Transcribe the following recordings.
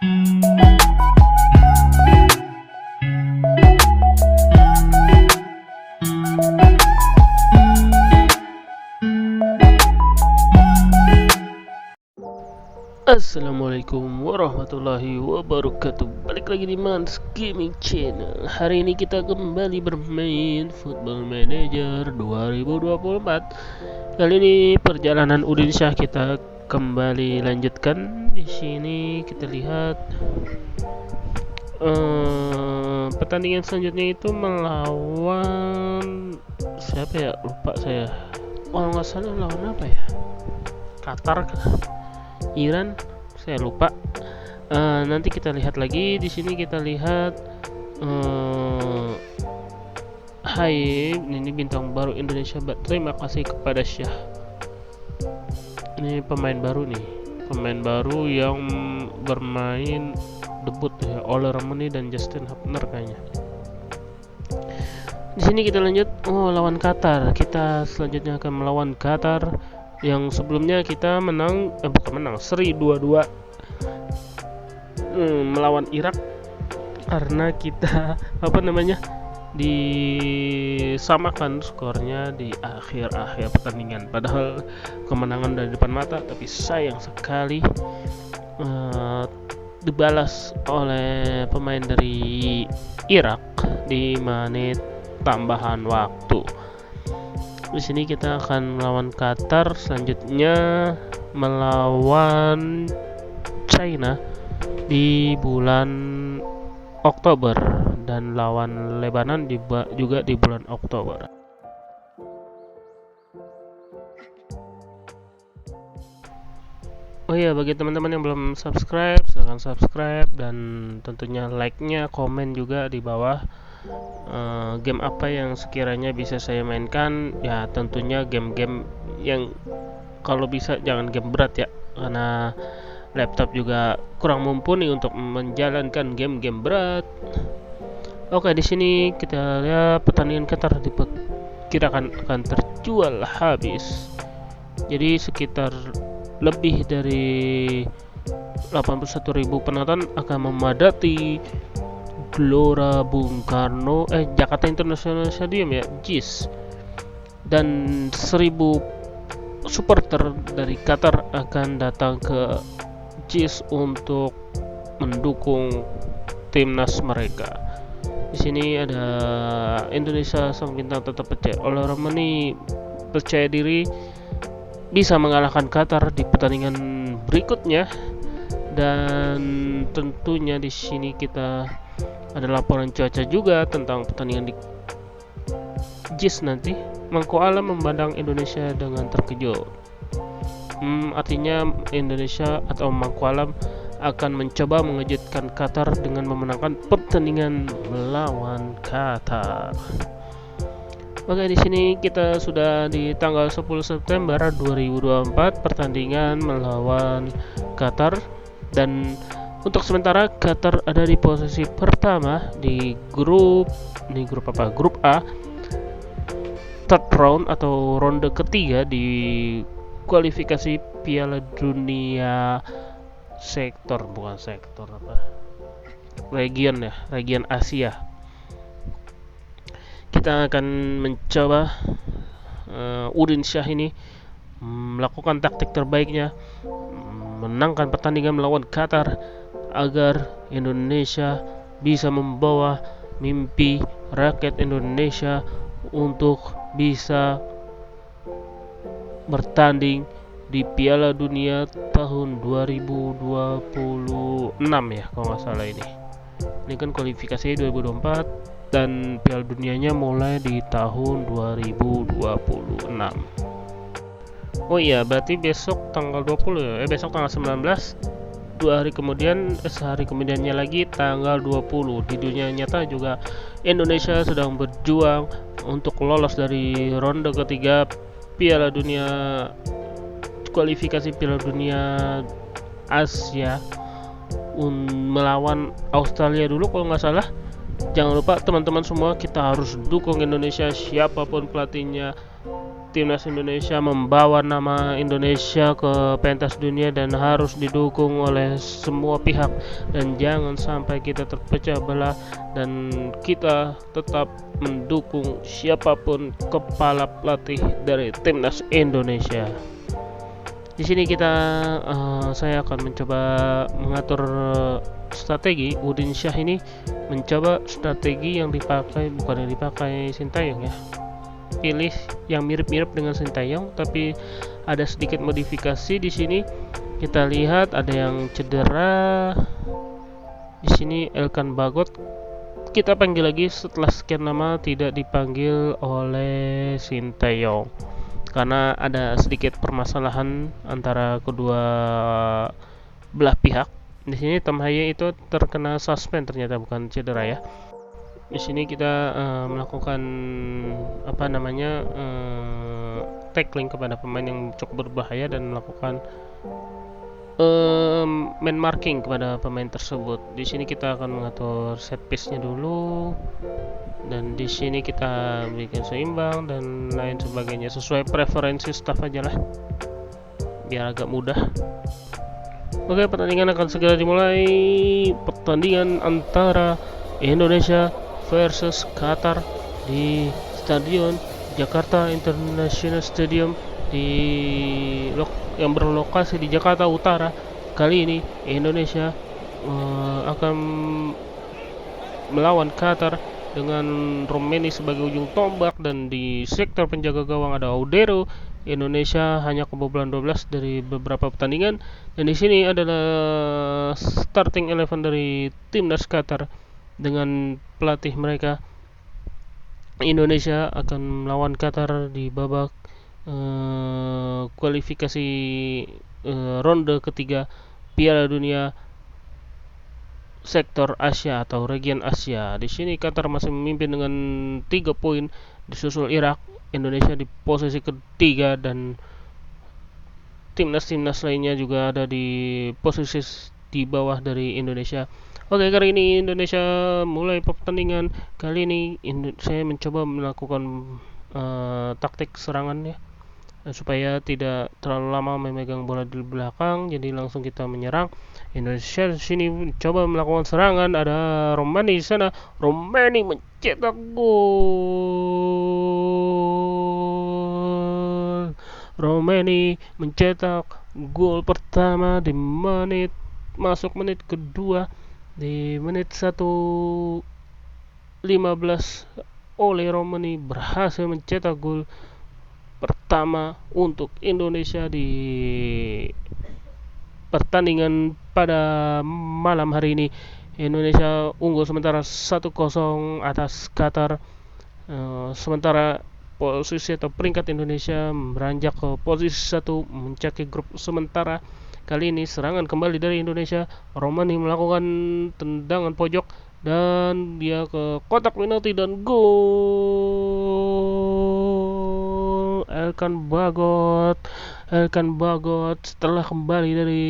Assalamualaikum warahmatullahi wabarakatuh. Balik lagi di Mans Gaming Channel. Hari ini kita kembali bermain Football Manager 2024. Kali ini perjalanan Udin Syah kita kembali lanjutkan. Di sini kita lihat pertandingan selanjutnya itu melawan siapa ya? Lupa saya. Kalau nggak salah lawan apa ya? Qatar, Iran, saya lupa. Nanti kita lihat lagi. Di sini kita lihat hai, ini bintang baru Indonesia. Terima kasih kepada Syah. Ini pemain baru nih, pemain baru yang bermain debut ya, Ole Romani dan Justin Hubner kayaknya. Di sini kita lanjut lawan Qatar. Kita selanjutnya akan melawan Qatar. Yang sebelumnya kita seri 2-2 melawan Irak karena kita disamakan skornya di akhir pertandingan, padahal kemenangan dari depan mata, tapi sayang sekali dibalas oleh pemain dari Irak di menit tambahan waktu. Di sini kita akan melawan Qatar, selanjutnya melawan China di bulan Oktober dan lawan Lebanon juga di bulan Oktober. Oh iya, bagi teman-teman yang belum subscribe, silahkan subscribe dan tentunya like-nya, komen juga di bawah. Game apa yang sekiranya bisa saya mainkan, ya tentunya game-game yang kalau bisa jangan game berat ya, karena laptop juga kurang mumpuni untuk menjalankan game-game berat. Oke, di sini kita lihat pertandingan Qatar diperkirakan akan terjual habis, jadi sekitar lebih dari 81.000 penonton akan memadati Gelora Bung Karno Jakarta International Stadium ya, JIS, dan 1.000 supporter dari Qatar akan datang ke JIS untuk mendukung timnas mereka. Di sini ada Indonesia sang bintang tetap percaya. Ole Romani percaya diri bisa mengalahkan Qatar di pertandingan berikutnya, dan tentunya di sini kita ada laporan cuaca juga tentang pertandingan di JIS nanti. Mangko Alam memandang Indonesia dengan terkejut. Artinya Indonesia atau Mangko Alam akan mencoba mengejutkan Qatar dengan memenangkan pertandingan melawan Qatar. Oke, di sini kita sudah di tanggal 10 September 2024 pertandingan melawan Qatar, dan untuk sementara Qatar ada di posisi pertama di grup A, third round atau ronde ketiga di kualifikasi Piala Dunia region Asia. Kita akan mencoba Udin Syah ini melakukan taktik terbaiknya, menangkan pertandingan melawan Qatar agar Indonesia bisa membawa mimpi rakyat Indonesia untuk bisa bertanding di Piala Dunia tahun 2026 ya, kalau nggak salah ini kan kualifikasi 2024 dan Piala Dunianya mulai di tahun 2026. Oh iya, berarti besok tanggal 20 ya, besok tanggal 19, sehari kemudiannya lagi tanggal 20. Di dunia nyata juga Indonesia sedang berjuang untuk lolos dari ronde ketiga Piala Dunia, kualifikasi Piala Dunia Asia, melawan Australia dulu kalau nggak salah. Jangan lupa teman-teman semua, kita harus dukung Indonesia siapapun pelatihnya, timnas Indonesia membawa nama Indonesia ke pentas dunia dan harus didukung oleh semua pihak, dan jangan sampai kita terpecah belah, dan kita tetap mendukung siapapun kepala pelatih dari timnas Indonesia. Di sini saya akan mencoba mengatur strategi. Udin Syah ini mencoba strategi yang dipakai Sintayong ya. Pilih yang mirip-mirip dengan Sintayong, tapi ada sedikit modifikasi di sini. Kita lihat ada yang cedera. Di sini Elkan Bagot kita panggil lagi setelah sekian lama tidak dipanggil oleh Sintayong, karena ada sedikit permasalahan antara kedua belah pihak. Di sini Tom Haye itu terkena suspend, ternyata bukan cedera ya. Di sini kita melakukan tackling kepada pemain yang cukup berbahaya dan melakukan man marking kepada pemain tersebut. Di sini kita akan mengatur set piece-nya dulu, dan di sini kita bikin seimbang dan lain sebagainya sesuai preferensi staff aja lah, biar agak mudah. Oke, pertandingan akan segera dimulai. Pertandingan antara Indonesia versus Qatar di Stadion Jakarta International Stadium yang berlokasi di Jakarta Utara. Kali ini Indonesia akan melawan Qatar dengan Romeni sebagai ujung tombak, dan di sektor penjaga gawang ada Audero. Indonesia hanya kebobolan 12 dari beberapa pertandingan, dan di sini adalah starting 11 dari timnas Qatar dengan pelatih mereka. Indonesia akan melawan Qatar di babak kualifikasi ronde ketiga Piala Dunia sektor Asia atau region Asia. Di sini Qatar masih memimpin dengan 3 poin, disusul Irak. Indonesia di posisi ketiga, dan timnas-timnas lainnya juga ada di posisi di bawah dari Indonesia. Oke, kali ini Indonesia mulai pertandingan. Kali ini saya mencoba melakukan taktik serangan ya, supaya tidak terlalu lama memegang bola di belakang, jadi langsung kita menyerang. Indonesia di sini mencoba melakukan serangan, ada Romani di sana. Romani mencetak gol. Romani mencetak gol pertama di menit kedua di menit 1:15. Oleh Romani berhasil mencetak gol pertama untuk Indonesia di pertandingan pada malam hari ini. Indonesia unggul sementara 1-0 atas Qatar. Sementara posisi atau peringkat Indonesia beranjak ke posisi 1 mencaki grup sementara. Kali ini serangan kembali dari Indonesia. Romani melakukan tendangan pojok dan dia ke kotak penalti dan gol. Elkan Bagot setelah kembali dari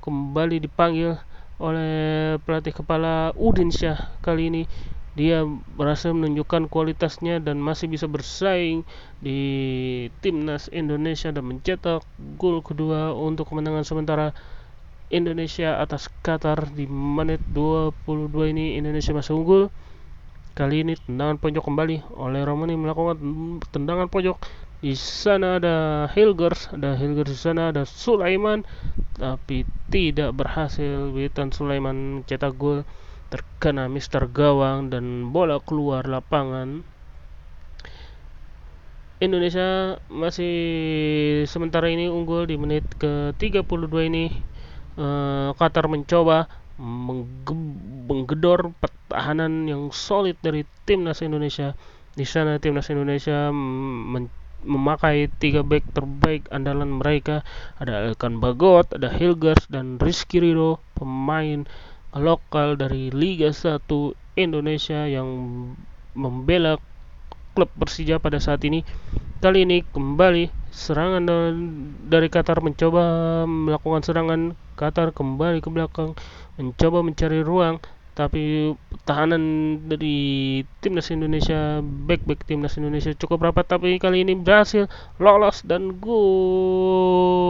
kembali dipanggil oleh pelatih kepala Udin Syah. Kali ini dia berhasil menunjukkan kualitasnya dan masih bisa bersaing di timnas Indonesia dan mencetak gol kedua untuk kemenangan sementara Indonesia atas Qatar di menit 22 ini. Indonesia masih unggul. Kali ini tendangan pojok kembali oleh Romani melakukan tendangan pojok. Di sana ada Hilgers di sana ada Sulaiman, tapi tidak berhasil. Witan Sulaiman mencetak gol, terkena mister gawang dan bola keluar lapangan. Indonesia masih sementara ini unggul di menit ke-32 ini. Qatar mencoba menggedor pertahanan yang solid dari timnas Indonesia. Di sana timnas Indonesia memakai 3 back terbaik andalan mereka. Ada Elkan Bagot, ada Hilgers, dan Rizky Ridho, pemain lokal dari Liga 1 Indonesia yang membela klub Persija pada saat ini. Kali ini kembali serangan dari Qatar, mencoba melakukan serangan. Qatar kembali ke belakang, mencoba mencari ruang. tapi pertahanan dari timnas Indonesia, back timnas Indonesia cukup rapat, tapi kali ini berhasil lolos dan gol.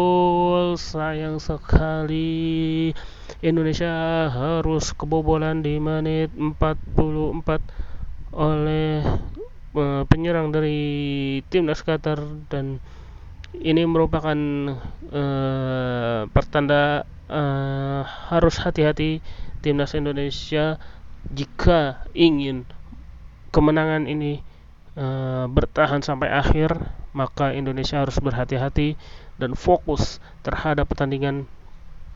Sayang sekali Indonesia harus kebobolan di menit 44 oleh penyerang dari timnas Qatar, dan ini merupakan pertanda harus hati-hati timnas Indonesia jika ingin kemenangan ini bertahan sampai akhir. Maka Indonesia harus berhati-hati dan fokus terhadap pertandingan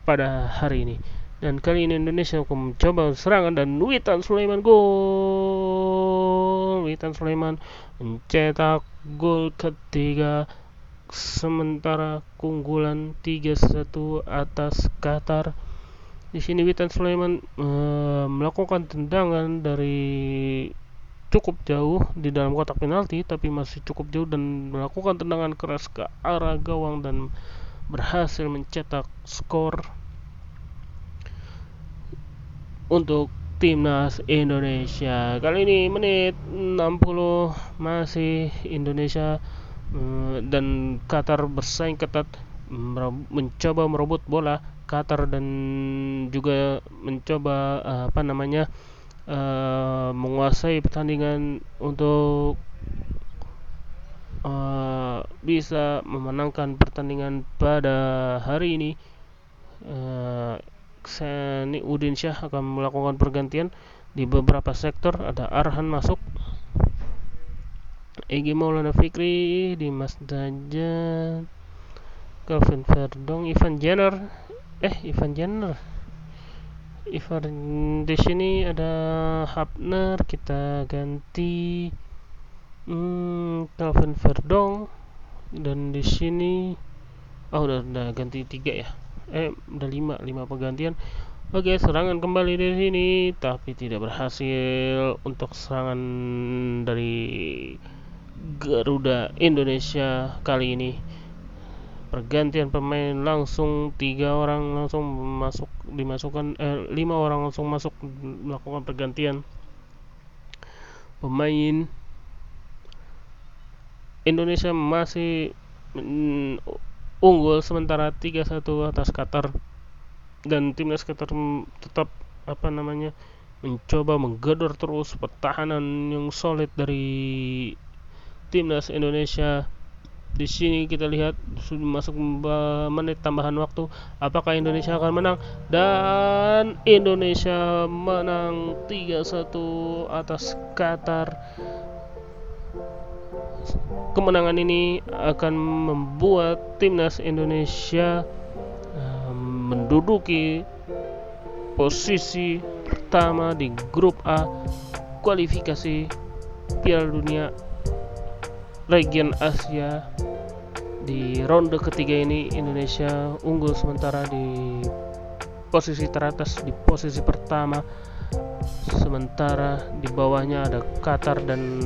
pada hari ini. Dan kali ini Indonesia akan mencoba serangan, dan Witan Sulaiman gol. Witan Sulaiman mencetak gol ketiga, sementara keunggulan 3-1 atas Qatar. Di sini Witan Sulaiman melakukan tendangan dari cukup jauh di dalam kotak penalti, tapi masih cukup jauh, dan melakukan tendangan keras ke arah gawang dan berhasil mencetak skor untuk timnas Indonesia. Kali ini menit 60 masih Indonesia dan Qatar bersaing ketat, mencoba merebut bola Qatar, dan juga mencoba menguasai pertandingan untuk bisa memenangkan pertandingan pada hari ini. Sani Udin Syah akan melakukan pergantian di beberapa sektor. Ada Arhan masuk, Egy Maulana Fikri, Dimas Dajjal, Calvin Verdong, Ivan di sini ada Hapner. Kita ganti Calvin Verdong, dan di sini udah ganti 3 ya. Udah 5 pergantian. Oke, serangan kembali dari sini, tapi tidak berhasil untuk serangan dari Garuda Indonesia kali ini. Pergantian pemain langsung 3 orang langsung masuk, 5 orang langsung masuk melakukan pergantian pemain. Indonesia masih unggul sementara 3-1 atas Qatar, dan timnas Qatar tetap mencoba menggedor terus pertahanan yang solid dari timnas Indonesia. Di sini kita lihat sudah masuk menit tambahan waktu. Apakah Indonesia akan menang? Dan Indonesia menang 3-1 atas Qatar. Kemenangan ini akan membuat timnas Indonesia menduduki posisi pertama di grup A kualifikasi Piala Dunia region Asia. Di ronde ketiga ini Indonesia unggul sementara di posisi teratas, di posisi pertama, sementara di bawahnya ada Qatar dan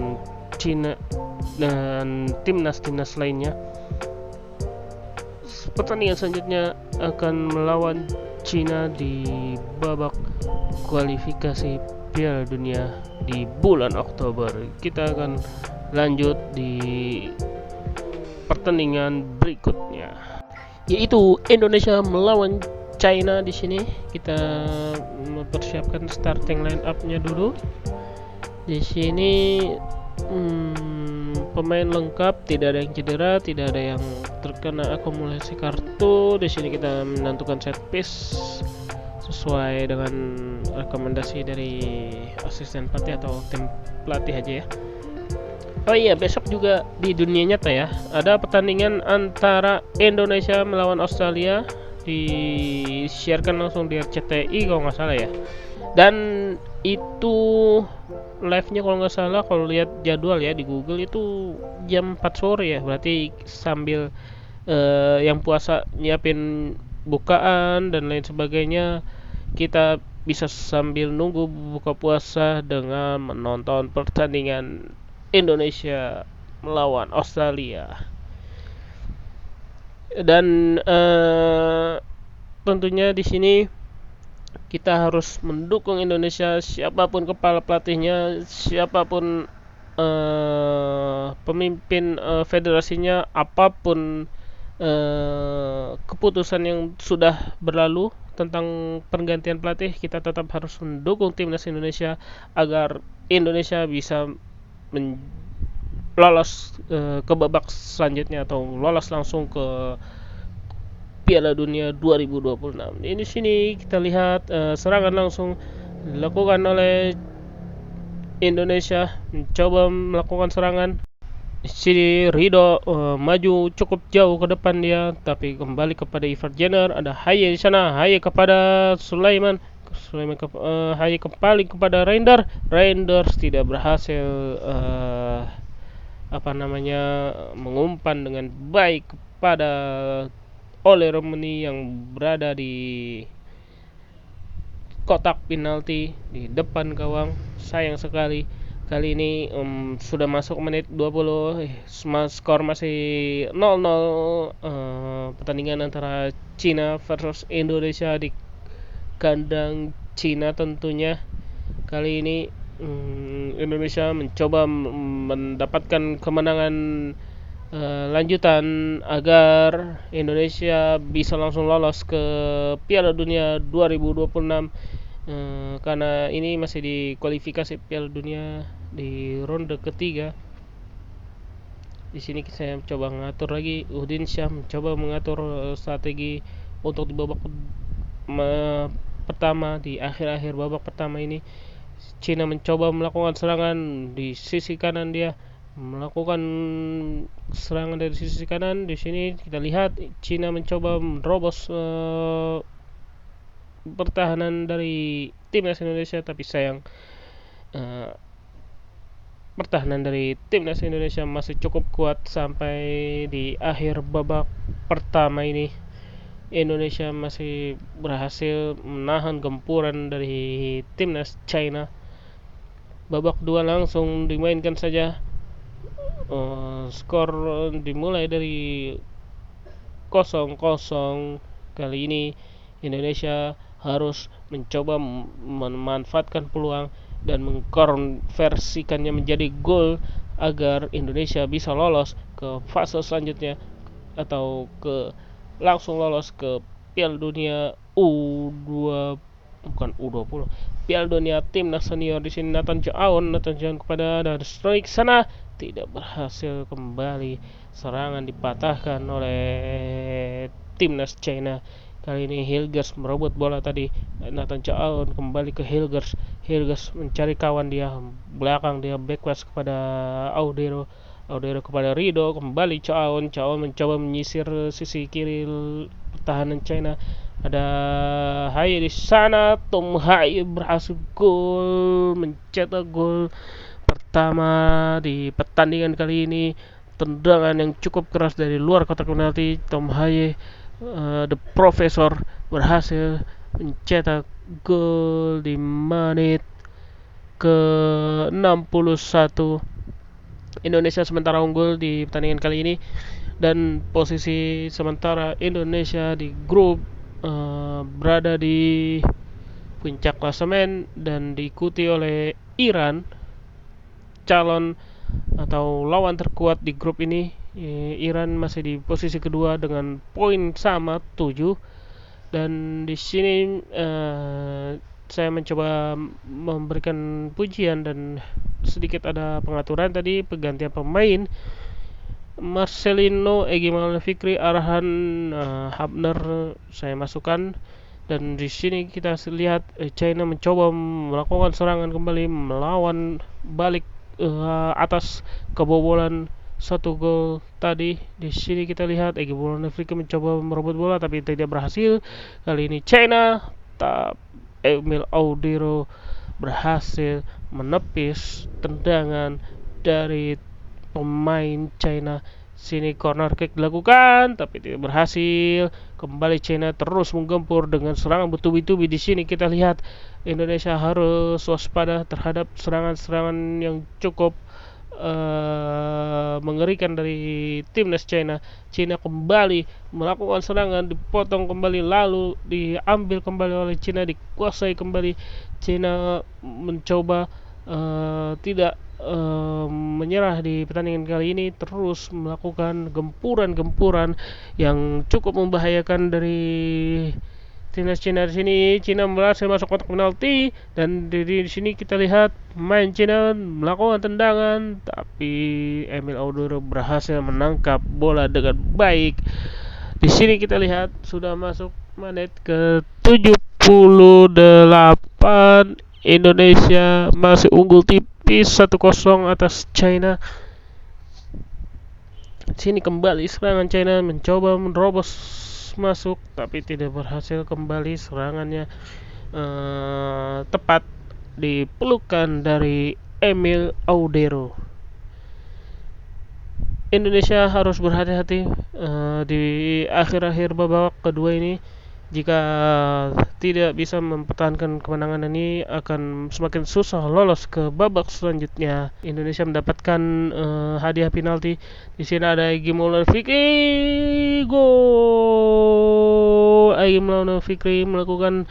Cina dan timnas lainnya. Pertandingan selanjutnya akan melawan Cina di babak kualifikasi Piala Dunia di bulan Oktober. Kita akan lanjut di pertandingan berikutnya, yaitu Indonesia melawan China. Di sini kita mempersiapkan starting line up-nya dulu. Di sini pemain lengkap, tidak ada yang cedera, tidak ada yang terkena akumulasi kartu. Di sini kita menentukan set piece sesuai dengan rekomendasi dari asisten pelatih atau tim pelatih aja ya. Oh iya, besok juga di dunia nyata ya, ada pertandingan antara Indonesia melawan Australia, disiarkan langsung di RCTI kalau nggak salah ya. Dan itu live-nya kalau nggak salah, kalau lihat jadwal ya di Google itu jam 4 sore ya. Berarti sambil yang puasa nyiapin bukaan dan lain sebagainya, kita bisa sambil nunggu buka puasa dengan menonton pertandingan Indonesia melawan Australia. Dan tentunya di sini kita harus mendukung Indonesia, siapapun kepala pelatihnya, siapapun pemimpin federasinya, apapun keputusan yang sudah berlalu tentang pergantian pelatih, kita tetap harus mendukung timnas Indonesia agar Indonesia bisa lolos ke babak selanjutnya atau lolos langsung ke Piala Dunia 2026. Di sini kita lihat serangan langsung dilakukan oleh Indonesia, mencoba melakukan serangan. Di sini Ridho maju cukup jauh ke depan dia, tapi kembali kepada Ivar Jenner. Ada Haye di sana, Haye kepada Sulaiman. Haye kembali kepada Reinders tidak berhasil mengumpan dengan baik kepada Ole Romani yang berada di kotak penalti di depan gawang. Sayang sekali kali ini sudah masuk menit 20, skor masih 0-0. Pertandingan antara Cina versus Indonesia di kandang Cina tentunya. Kali ini Indonesia mencoba mendapatkan kemenangan lanjutan agar Indonesia bisa langsung lolos ke Piala Dunia 2026, karena ini masih di kualifikasi Piala Dunia di ronde ketiga. Di sini saya coba mengatur lagi, Udin Syah mencoba mengatur strategi untuk di babak pertama. Di akhir-akhir babak pertama ini Cina mencoba melakukan serangan di sisi kanan, dia melakukan serangan dari sisi kanan. Di sini kita lihat Cina mencoba menerobos pertahanan dari timnas Indonesia, tapi sayang pertahanan dari timnas Indonesia masih cukup kuat sampai di akhir babak pertama ini. Indonesia masih berhasil menahan gempuran dari timnas China. Babak 2 langsung dimainkan saja. Skor dimulai dari 0-0. Kali ini Indonesia harus mencoba memanfaatkan peluang dan mengkonversikannya menjadi gol agar Indonesia bisa lolos ke fase selanjutnya atau langsung lolos ke Piala Dunia U20, Piala Dunia Timnas Senior. Di sini Nathan Jaon kepada dari strike sana tidak berhasil kembali. Serangan dipatahkan oleh timnas China. Kali ini Hilgers merebut bola tadi. Nathan Jaon kembali ke Hilgers. Hilgers mencari kawan dia, belakang dia backpass kepada Audero kepada Ridho, kembali Chaon mencoba menyisir sisi kiri pertahanan China. Ada Haye di sana, Tom Haye berhasil mencetak gol pertama di pertandingan kali ini. Tendangan yang cukup keras dari luar kotak penalti. Tom Haye, the Professor, berhasil mencetak gol di menit ke 61. Indonesia sementara unggul di pertandingan kali ini, dan posisi sementara Indonesia di grup berada di puncak klasemen dan diikuti oleh Iran, calon atau lawan terkuat di grup ini. Iran masih di posisi kedua dengan poin sama 7, dan di sini saya mencoba memberikan pujian dan sedikit ada pengaturan tadi, pergantian pemain. Marcelino, Egy Maulana Fikri, Arhan Habner saya masukkan, dan di sini kita lihat China mencoba melakukan serangan kembali, melawan balik atas kebobolan satu gol tadi. Di sini kita lihat Egy Maulana Fikri mencoba merebut bola tapi tidak berhasil. Kali ini China, Emil Audero berhasil menepis tendangan dari pemain China. Sini corner kick dilakukan tapi tidak berhasil. Kembali China terus menggempur dengan serangan bertubi-tubi. Di sini kita lihat Indonesia harus waspada terhadap serangan-serangan yang cukup mengerikan dari timnas China. China kembali melakukan serangan, dipotong kembali, lalu diambil kembali oleh China, dikuasai kembali. China mencoba tidak menyerah di pertandingan kali ini, terus melakukan gempuran-gempuran yang cukup membahayakan dari timnas Cina. Di sini Cina berhasil masuk kotak penalti, dan di sini kita lihat pemain Cina melakukan tendangan, tapi Emil Audero berhasil menangkap bola dengan baik. Di sini kita lihat sudah masuk menit ke 78. Indonesia masih unggul tipis 1-0 atas China. Sini kembali serangan China, mencoba menerobos masuk, tapi tidak berhasil. Kembali serangannya tepat di pelukan dari Emil Audero. Indonesia harus berhati-hati di akhir-akhir babak kedua ini. Jika tidak bisa mempertahankan kemenangan ini, akan semakin susah lolos ke babak selanjutnya. Indonesia mendapatkan hadiah penalti. Di sini ada Egy Maulana Fikri, gol. Egy Maulana Fikri melakukan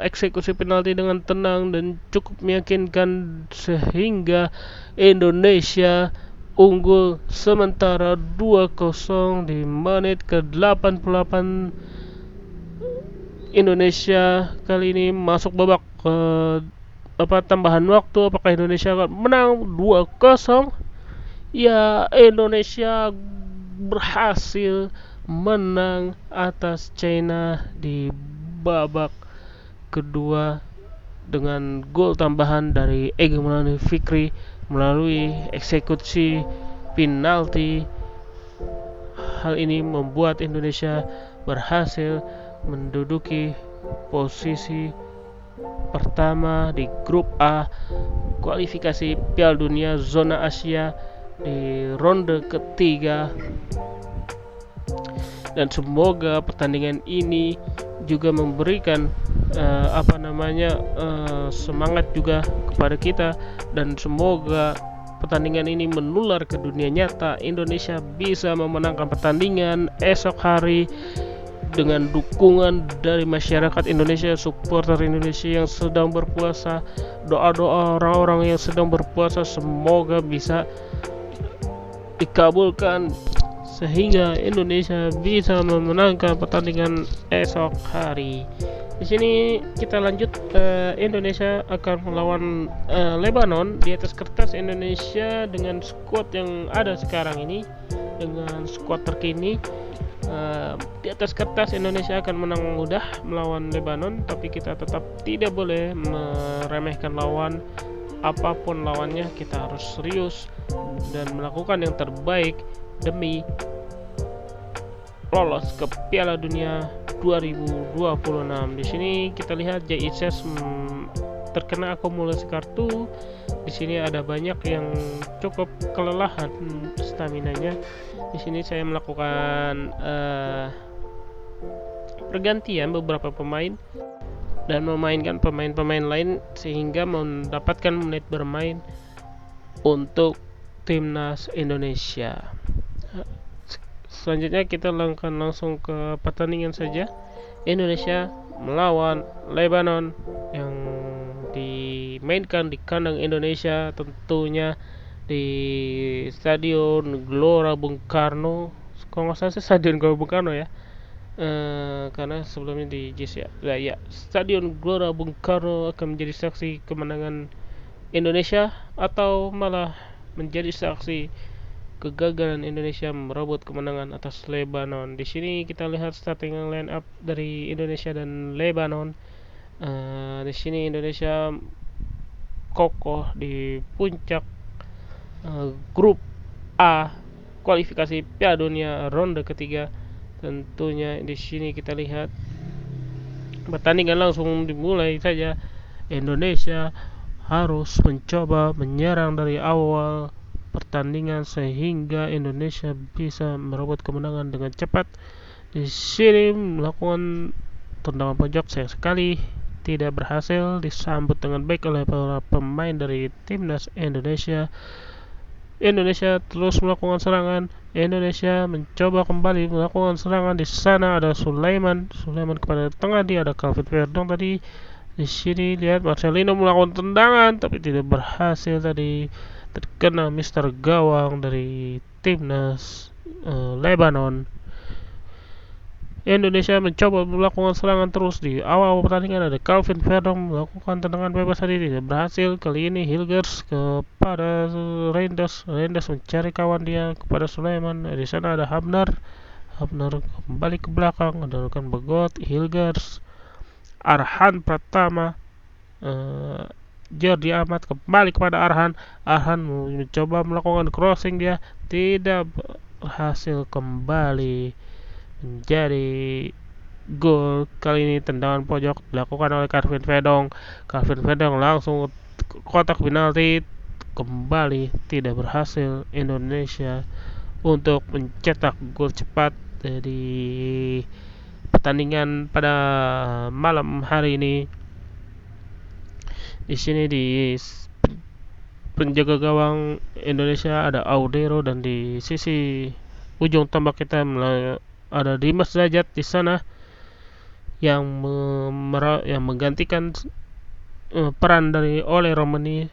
eksekusi penalti dengan tenang dan cukup meyakinkan, sehingga Indonesia unggul sementara 2-0 di menit ke-88. Indonesia kali ini masuk babak tambahan waktu. Apakah Indonesia akan menang 2-0? Ya, Indonesia berhasil menang atas China di babak kedua dengan gol tambahan dari Egy Maulana Fikri melalui eksekusi penalti. Hal ini membuat Indonesia berhasil menduduki posisi pertama di grup A kualifikasi Piala Dunia zona Asia di ronde ketiga. Dan semoga pertandingan ini juga memberikan semangat juga kepada kita, dan semoga pertandingan ini menular ke dunia nyata. Indonesia bisa memenangkan pertandingan esok hari dengan dukungan dari masyarakat Indonesia, supporter Indonesia yang sedang berpuasa. Doa-doa orang-orang yang sedang berpuasa semoga bisa dikabulkan, sehingga Indonesia bisa memenangkan pertandingan esok hari. Di sini kita lanjut, Indonesia akan melawan Lebanon. Di atas kertas Indonesia dengan skuad yang ada sekarang ini, dengan skuad terkini, di atas kertas Indonesia akan menang mudah melawan Lebanon, tapi kita tetap tidak boleh meremehkan lawan. Apapun lawannya, kita harus serius dan melakukan yang terbaik demi lolos ke Piala Dunia 2026. Di sini kita lihat JICS terkena akumulasi kartu. Di sini ada banyak yang cukup kelelahan staminanya. Di sini saya melakukan pergantian beberapa pemain dan memainkan pemain-pemain lain sehingga mendapatkan menit bermain untuk timnas Indonesia. Selanjutnya kita akan langsung ke pertandingan saja. Indonesia melawan Lebanon yang dimainkan di kandang Indonesia, tentunya di Stadion Gelora Bung Karno. Kalau nggak salah Stadion Gelora Bung Karno ya, karena sebelumnya di JIS ya. Stadion Gelora Bung Karno akan menjadi saksi kemenangan Indonesia atau malah menjadi saksi kegagalan Indonesia merebut kemenangan atas Lebanon. Di sini kita lihat starting line up dari Indonesia dan Lebanon. Di sini Indonesia kokoh di puncak grup A kualifikasi Piala Dunia ronde ketiga. Tentunya di sini kita lihat pertandingan langsung dimulai saja. Indonesia harus mencoba menyerang dari awal pertandingan sehingga Indonesia bisa merebut kemenangan dengan cepat. Di sini melakukan tendangan pojok, sayang sekali tidak berhasil disambut dengan baik oleh para pemain dari timnas Indonesia. Indonesia terus melakukan serangan. Indonesia mencoba kembali melakukan serangan. Di sana ada Sulaiman kepada tengah, dia ada Calvin Verdong tadi. Di sini lihat Marcelino melakukan tendangan tapi tidak berhasil tadi, terkena Mister Gawang dari timnas Lebanon. Indonesia mencoba melakukan serangan terus. Di awal pertandingan ada Calvin Verdong melakukan tendangan bebas tadi, tidak berhasil. Kali ini Hilgers kepada Reinders mencari kawan dia kepada Sulaiman. Di sana ada Habnar kembali ke belakang, ada rekan Begot, Hilgers, Arhan Pratama, Jordi Amat kembali kepada Arhan mencoba melakukan crossing, dia tidak berhasil, kembali menjadi gol. Kali ini tendangan pojok dilakukan oleh Calvin Verdong langsung kotak penalti, kembali tidak berhasil Indonesia untuk mencetak gol cepat di pertandingan pada malam hari ini. Di sini di penjaga gawang Indonesia ada Audero, dan di sisi ujung tombak kita ada Dimas Derajat di sana yang menggantikan peran dari Ole Romani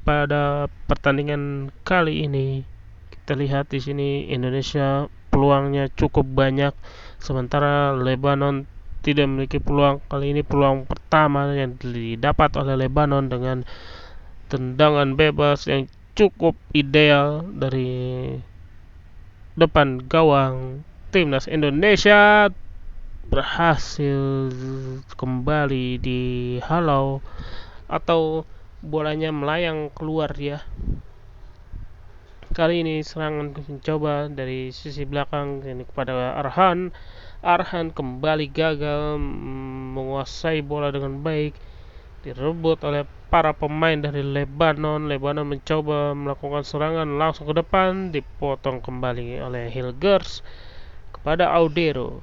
pada pertandingan kali ini. Kita lihat di sini Indonesia peluangnya cukup banyak, sementara Lebanon tidak memiliki peluang. Kali ini peluang pertama yang didapat oleh Lebanon dengan tendangan bebas yang cukup ideal dari depan gawang timnas Indonesia, berhasil kembali dihalau atau bolanya melayang keluar dia. Kali ini serangan mencoba dari sisi belakang ini kepada Arhan kembali gagal menguasai bola dengan baik, direbut oleh para pemain dari Lebanon mencoba melakukan serangan langsung ke depan, dipotong kembali oleh Hilgers kepada Audero.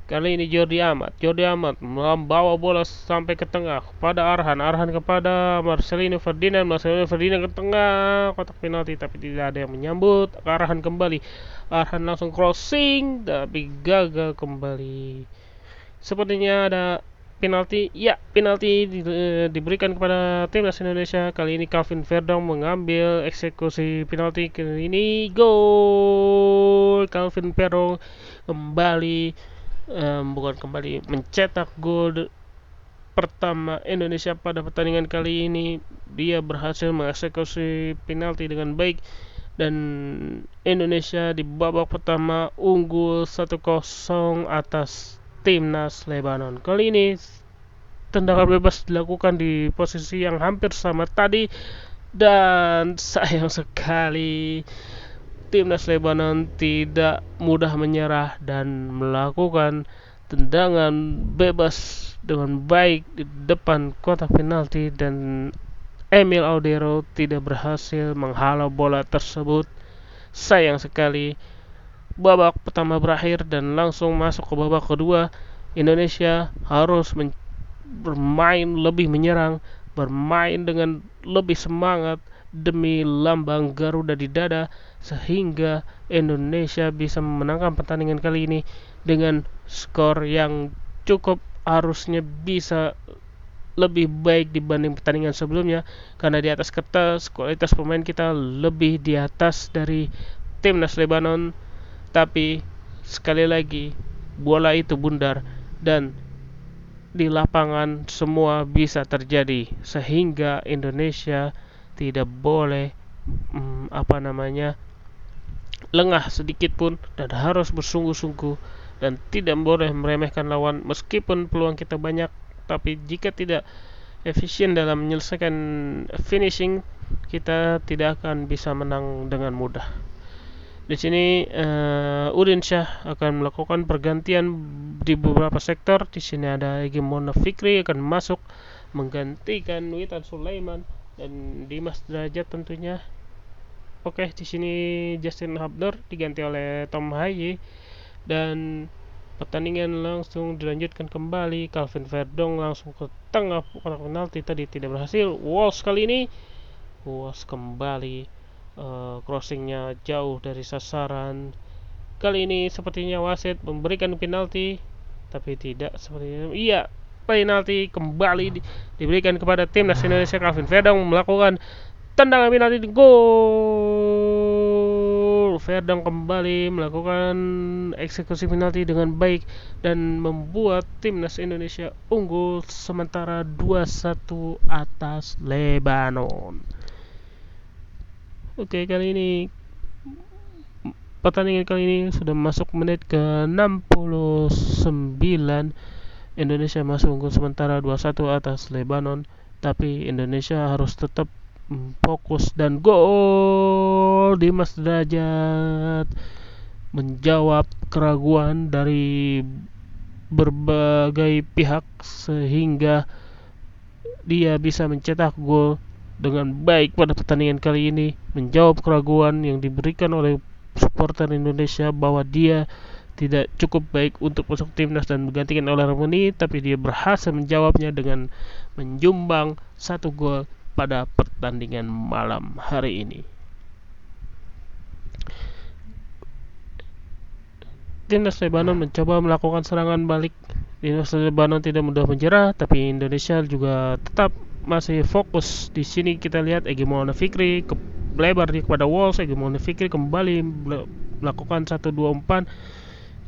Kali ini Jordi Amat membawa bola sampai ke tengah kepada Arhan kepada Marcelino Ferdinand ke tengah kotak penalti, tapi tidak ada yang menyambut. Arhan kembali, langsung crossing tapi gagal kembali. Sepertinya ada penalti. Ya, penalti diberikan kepada timnas Indonesia. Kali ini Calvin Verdong mengambil eksekusi penalti. Kali ini gol. Calvin Verdong mencetak gol pertama Indonesia pada pertandingan kali ini. Dia berhasil mengeksekusi penalti dengan baik, dan Indonesia di babak pertama unggul 1-0 atas timnas Lebanon. Kali ini tendangan bebas dilakukan di posisi yang hampir sama tadi, dan sayang sekali timnas Lebanon tidak mudah menyerah dan melakukan tendangan bebas dengan baik di depan kotak penalti, dan Emil Audero tidak berhasil menghalau bola tersebut. Sayang sekali. Babak pertama berakhir dan langsung masuk ke babak kedua. Indonesia harus bermain lebih menyerang, bermain dengan lebih semangat demi lambang Garuda di dada, sehingga Indonesia bisa memenangkan pertandingan kali ini dengan skor yang cukup, harusnya bisa lebih baik dibanding pertandingan sebelumnya, karena di atas kertas kualitas pemain kita lebih di atas dari timnas Lebanon. Tapi sekali lagi bola itu bundar dan di lapangan semua bisa terjadi, sehingga Indonesia tidak boleh lengah sedikit pun, dan harus bersungguh-sungguh dan tidak boleh meremehkan lawan. Meskipun peluang kita banyak, tapi jika tidak efisien dalam menyelesaikan finishing, kita tidak akan bisa menang dengan mudah. Di sini Udin Syah akan melakukan pergantian di beberapa sektor. Di sini ada Egimona Fikri akan masuk menggantikan Witan Sulaiman dan Dimas Derajat tentunya. Oke, di sini Justin Hubner diganti oleh Tom Haye, dan Pertandingan langsung dilanjutkan kembali. Calvin Verdong langsung ke tengah kotak penalti, tadi tidak berhasil. Walsh kali ini, Walsh kembali, crossingnya jauh dari sasaran. Kali ini sepertinya wasit memberikan penalti, tapi tidak sepertinya. Iya, penalti kembali diberikan kepada timnas Indonesia. Calvin Verdong melakukan tendangan penalti, gol. Verdong kembali melakukan eksekusi penalti dengan baik dan membuat timnas Indonesia unggul sementara 2-1 atas Lebanon. Oke, pertandingan kali ini sudah masuk menit ke 69. Indonesia masuk unggul sementara 2-1 atas Lebanon, tapi Indonesia harus tetap fokus, dan gol Dimas Derajat menjawab keraguan dari berbagai pihak sehingga dia bisa mencetak gol dengan baik pada pertandingan kali ini, menjawab keraguan yang diberikan oleh supporter Indonesia bahwa dia tidak cukup baik untuk masuk timnas dan menggantikan oleh Ramoni, tapi dia berhasil menjawabnya dengan menjumbang 1 gol pada pertandingan malam hari ini. Timnas Lebanon mencoba melakukan serangan balik. Timnas Lebanon tidak mudah menyerah, tapi Indonesia juga tetap masih fokus. Di sini kita lihat Egy Maulana Fikri lebar kepada Walsh. Egy Maulana Fikri kembali melakukan 1-2 umpan.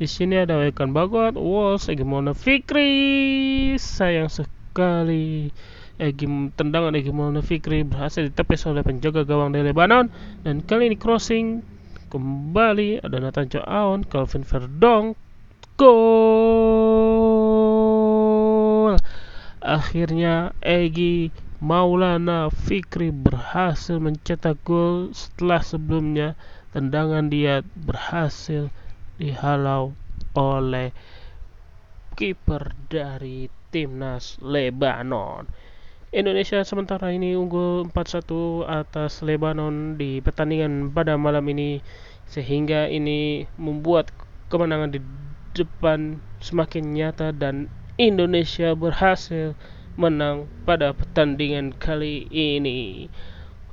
Di sini ada Ekan Bagot, Walsh, Egy Maulana Fikri. Sayang sekali, tendangan Egy Maulana Fikri berhasil ditepis oleh penjaga gawang dari Lebanon. Dan kali ini crossing kembali, ada Nathan Chow, Calvin Verdong, gol. Akhirnya Egy Maulana Fikri berhasil mencetak gol setelah sebelumnya tendangan dia berhasil dihalau oleh kiper dari timnas Lebanon. Indonesia sementara ini unggul 4-1 atas Lebanon di pertandingan pada malam ini, sehingga ini membuat kemenangan di depan semakin nyata dan Indonesia berhasil menang pada pertandingan kali ini.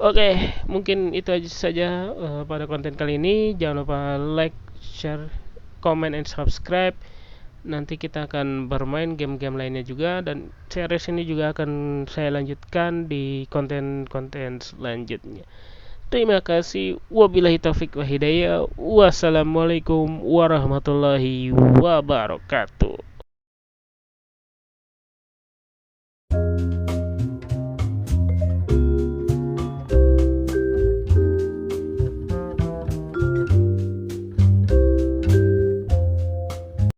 Oke, mungkin itu aja saja pada konten kali ini. Jangan lupa like, share, comment, and subscribe. Nanti kita akan bermain game-game lainnya juga, dan series ini juga akan saya lanjutkan di konten-konten selanjutnya. Terima kasih. Wabillahi taufik wa hidayah. Wassalamualaikum warahmatullahi wabarakatuh.